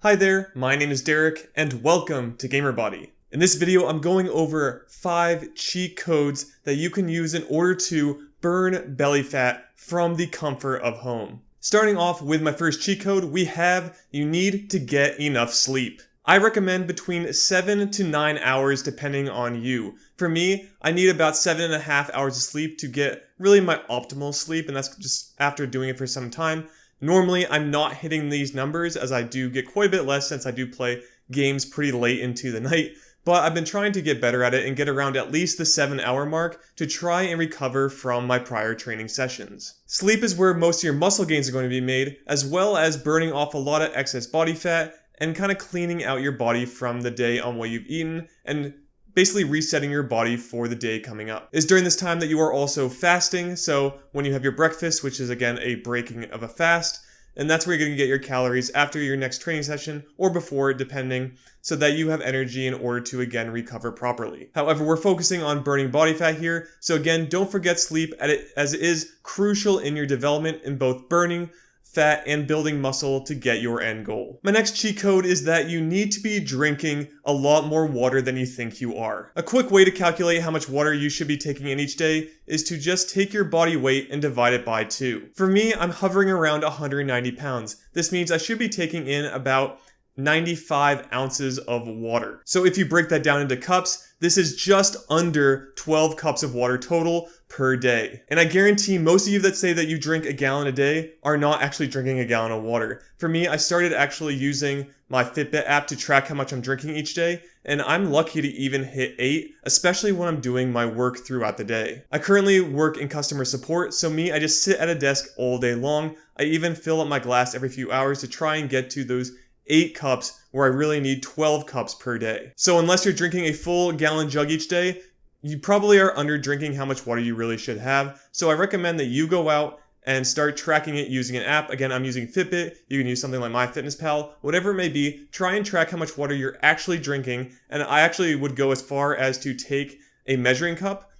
Hi there, my name is Derek, and welcome to GamerBody. In this video, I'm going over 5 cheat codes that you can use in order to burn belly fat from the comfort of home. Starting off with my first cheat code, we have you need to get enough sleep. I recommend between 7 to 9 hours depending on you. For me, I need about 7.5 hours of sleep to get really my optimal sleep, and that's just after doing it for some time. Normally, I'm not hitting these numbers as I do get quite a bit less since I do play games pretty late into the night, but I've been trying to get better at it and get around at least the 7-hour mark to try and recover from my prior training sessions. Sleep is where most of your muscle gains are going to be made, as well as burning off a lot of excess body fat and kind of cleaning out your body from the day on what you've eaten and basically resetting your body for the day coming up. It's during this time that you are also fasting, so when you have your breakfast, which is again a breaking of a fast, and that's where you're going to get your calories after your next training session or before, depending, so that you have energy in order to again recover properly. However, we're focusing on burning body fat here, so again, don't forget sleep as it is crucial in your development in both burning fat and building muscle to get your end goal. My next cheat code is that you need to be drinking a lot more water than you think you are. A quick way to calculate how much water you should be taking in each day is to just take your body weight and divide it by 2. For me, I'm hovering around 190 pounds. This means I should be taking in about 95 ounces of water. So if you break that down into cups, this is just under 12 cups of water total per day. And I guarantee most of you that say that you drink a gallon a day are not actually drinking a gallon of water. For me, I started actually using my Fitbit app to track how much I'm drinking each day, and I'm lucky to even hit 8, especially when I'm doing my work throughout the day. I currently work in customer support, so I just sit at a desk all day long. I even fill up my glass every few hours to try and get to those 8 cups where I really need 12 cups per day. So unless you're drinking a full gallon jug each day, you probably are under drinking how much water you really should have. So I recommend that you go out and start tracking it using an app. Again, I'm using Fitbit. You can use something like MyFitnessPal, whatever it may be. Try and track how much water you're actually drinking. And I actually would go as far as to take a measuring cup.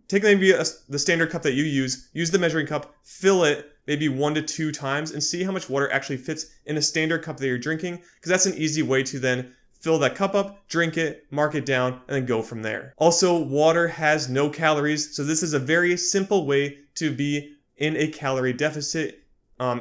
Take maybe the standard cup that you use the measuring cup, fill it maybe 1 to 2 times and see how much water actually fits in a standard cup that you're drinking, because that's an easy way to then fill that cup up, drink it, mark it down, and then go from there. Also, water has no calories, so this is a very simple way to be in a calorie deficit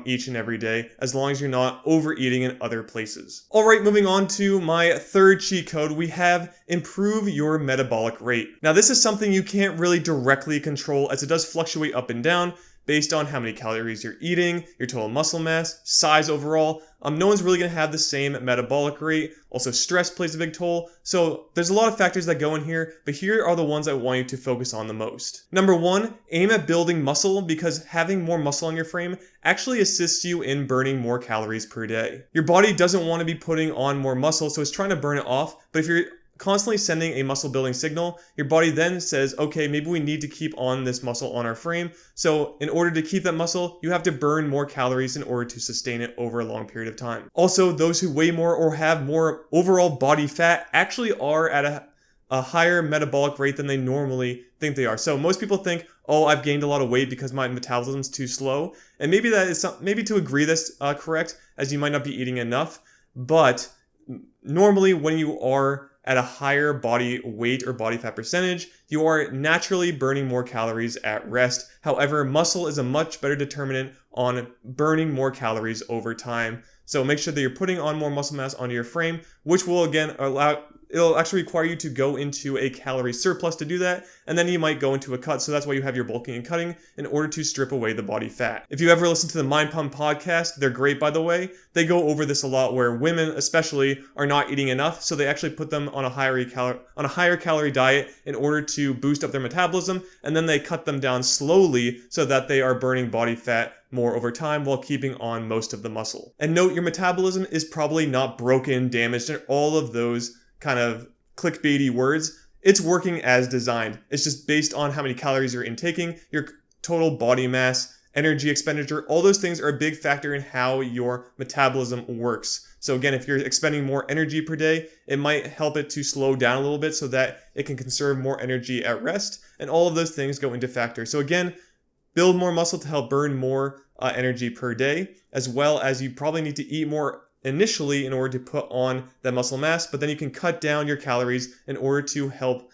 each and every day, as long as you're not overeating in other places. Alright, moving on to my third cheat code, we have improve your metabolic rate. Now this is something you can't really directly control as it does fluctuate up and down based on how many calories you're eating, your total muscle mass, size overall. No one's really going to have the same metabolic rate. Also, stress plays a big toll. So there's a lot of factors that go in here, but here are the ones I want you to focus on the most. Number 1, aim at building muscle, because having more muscle on your frame actually assists you in burning more calories per day. Your body doesn't want to be putting on more muscle, so it's trying to burn it off, but if you're constantly sending a muscle building signal, your body then says, okay, maybe we need to keep on this muscle on our frame. So in order to keep that muscle, you have to burn more calories in order to sustain it over a long period of time. Also, those who weigh more or have more overall body fat actually are at a higher metabolic rate than they normally think they are. So most people think, oh, I've gained a lot of weight because my metabolism's too slow. And maybe that is maybe to agree that's correct, as you might not be eating enough. But normally when you are at a higher body weight or body fat percentage, you are naturally burning more calories at rest. However, muscle is a much better determinant on burning more calories over time. So make sure that you're putting on more muscle mass onto your frame, which will again it'll actually require you to go into a calorie surplus to do that, and then you might go into a cut, so that's why you have your bulking and cutting in order to strip away the body fat. If you ever listen to the Mind Pump podcast, they're great by the way, they go over this a lot where women especially are not eating enough, so they actually put them on a higher calorie diet in order to boost up their metabolism, and then they cut them down slowly so that they are burning body fat more over time while keeping on most of the muscle. And note, your metabolism is probably not broken, damaged, and all of those kind of clickbaity words. It's working as designed. It's just based on how many calories you're intaking, your total body mass, energy expenditure, all those things are a big factor in how your metabolism works. So again, if you're expending more energy per day, it might help it to slow down a little bit so that it can conserve more energy at rest, and all of those things go into factor. So again, build more muscle to help burn more energy per day, as well as you probably need to eat more initially in order to put on that muscle mass, but then you can cut down your calories in order to help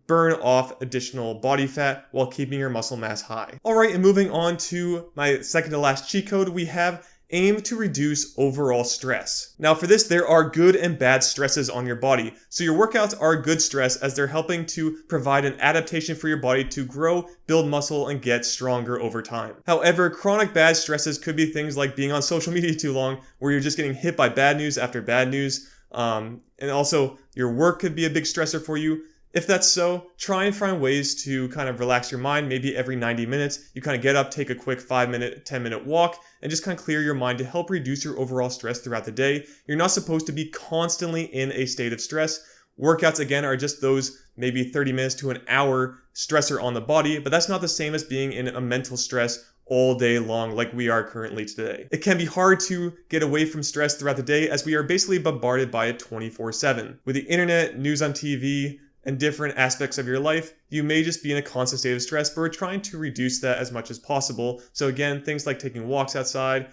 burn off additional body fat while keeping your muscle mass high. Alright, and moving on to my second to last cheat code, we have aim to reduce overall stress. Now for this, there are good and bad stresses on your body. So your workouts are good stress as they're helping to provide an adaptation for your body to grow, build muscle, and get stronger over time. However, chronic bad stresses could be things like being on social media too long, where you're just getting hit by bad news after bad news. And also your work could be a big stressor for you. If that's so, try and find ways to kind of relax your mind. Maybe every 90 minutes, you kind of get up, take a quick 5-minute, 10-minute walk, and just kind of clear your mind to help reduce your overall stress throughout the day. You're not supposed to be constantly in a state of stress. Workouts, again, are just those maybe 30 minutes to an hour stressor on the body, but that's not the same as being in a mental stress all day long like we are currently today. It can be hard to get away from stress throughout the day as we are basically bombarded by it 24/7. With the internet, news on TV, and different aspects of your life, you may just be in a constant state of stress, but we're trying to reduce that as much as possible. So again, things like taking walks outside,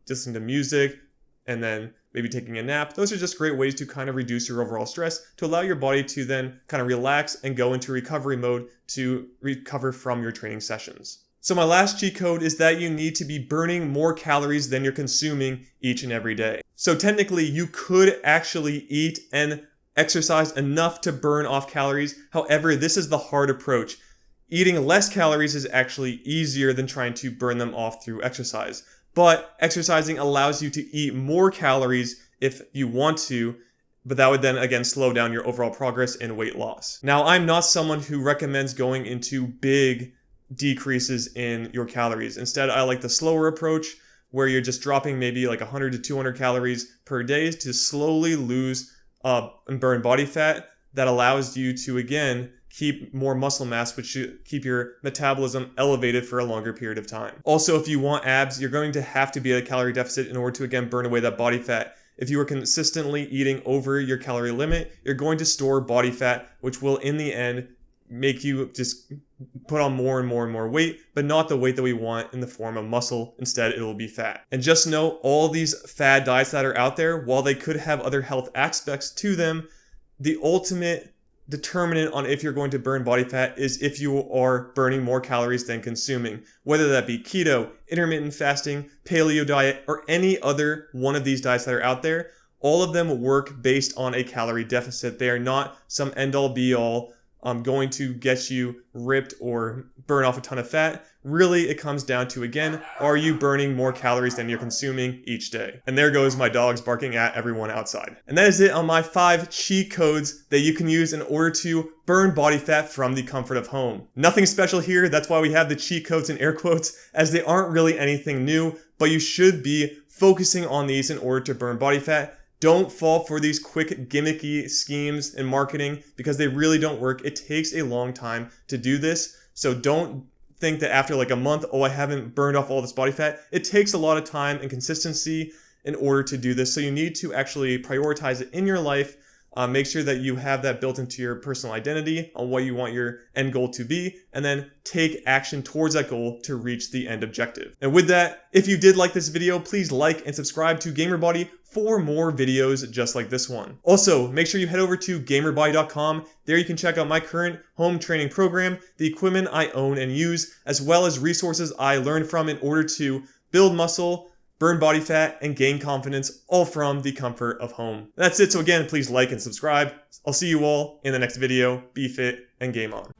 listening to music, and then maybe taking a nap. Those are just great ways to kind of reduce your overall stress, to allow your body to then kind of relax and go into recovery mode to recover from your training sessions. So my last cheat code is that you need to be burning more calories than you're consuming each and every day. So technically, you could actually eat and exercise enough to burn off calories. However, this is the hard approach. Eating less calories is actually easier than trying to burn them off through exercise. But exercising allows you to eat more calories if you want to, but that would then again slow down your overall progress in weight loss. Now, I'm not someone who recommends going into big decreases in your calories. Instead, I like the slower approach where you're just dropping maybe like 100 to 200 calories per day to slowly lose and burn body fat. That allows you to again keep more muscle mass, which should keep your metabolism elevated for a longer period of time. Also, if you want abs, you're going to have to be at a calorie deficit in order to again burn away that body fat. If you are consistently eating over your calorie limit, you're going to store body fat, which will in the end make you just put on more and more and more weight, but not the weight that we want in the form of muscle. Instead, it will be fat. And just know all these fad diets that are out there, while they could have other health aspects to them, the ultimate determinant on if you're going to burn body fat is if you are burning more calories than consuming. Whether that be keto, intermittent fasting, paleo diet, or any other one of these diets that are out there, all of them work based on a calorie deficit. They are not some end-all be-all going to get you ripped or burn off a ton of fat. Really, it comes down to, again, are you burning more calories than you're consuming each day? And there goes my dogs barking at everyone outside. And that is it on my 5 cheat codes that you can use in order to burn body fat from the comfort of home. Nothing special here. That's why we have the cheat codes in air quotes, as they aren't really anything new, but you should be focusing on these in order to burn body fat. Don't fall for these quick gimmicky schemes in marketing because they really don't work. It takes a long time to do this. So don't think that after like a month, oh, I haven't burned off all this body fat. It takes a lot of time and consistency in order to do this. So you need to actually prioritize it in your life. Make sure that you have that built into your personal identity on what you want your end goal to be, and then take action towards that goal to reach the end objective. And with that, if you did like this video, please like and subscribe to GamerBody for more videos just like this one. Also, make sure you head over to GamerBody.com. There you can check out my current home training program, the equipment I own and use, as well as resources I learned from in order to build muscle, burn body fat, and gain confidence, all from the comfort of home. That's it. So again, please like and subscribe. I'll see you all in the next video. Be fit and game on.